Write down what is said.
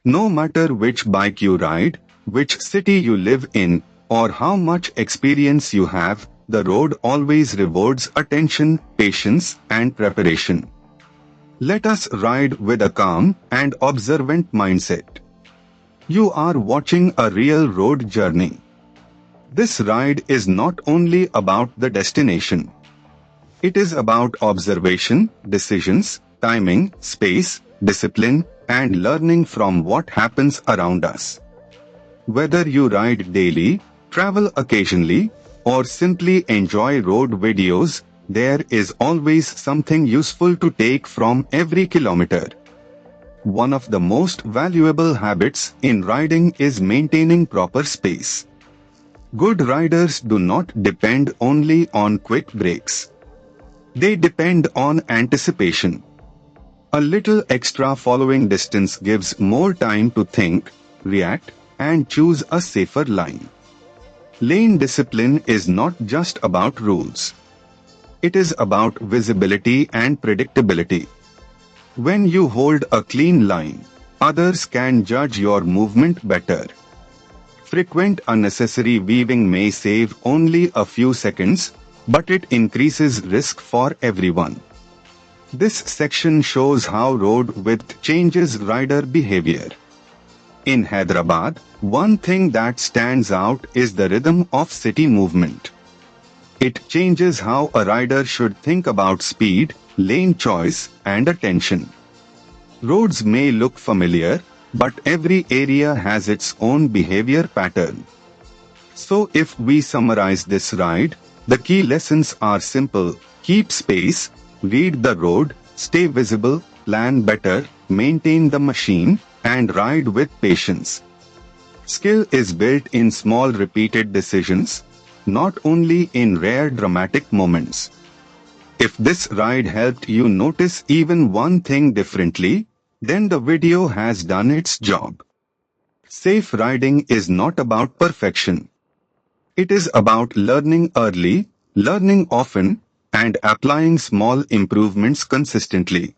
No matter which bike you ride, which city you live in, or how much experience you have, the road always rewards attention, patience, and preparation. Let us ride with a calm and observant mindset. You are watching a real road journey. This ride is not only about the destination. It is about observation, decisions, timing, space, discipline, and learning from what happens around us. Whether you ride daily, travel occasionally, or simply enjoy road videos, there is always something useful to take from every kilometer. One of the most valuable habits in riding is maintaining proper space. Good riders do not depend only on quick breaks. They depend on anticipation. A little extra following distance gives more time to think, react, and choose a safer line. Lane discipline is not just about rules. It is about visibility and predictability. When you hold a clean line, others can judge your movement better. Frequent unnecessary weaving may save only a few seconds, but it increases risk for everyone. This section shows how road width changes rider behavior. In Hyderabad, one thing that stands out is the rhythm of city movement. It changes how a rider should think about speed, lane choice, and attention. Roads may look familiar, but every area has its own behavior pattern. So if we summarize this ride, the key lessons are simple: keep space, read the road, stay visible, plan better, maintain the machine, and ride with patience. Skill is built in small repeated decisions, not only in rare dramatic moments. If this ride helped you notice even one thing differently, then the video has done its job. Safe riding is not about perfection. It is about learning early, learning often, and applying small improvements consistently.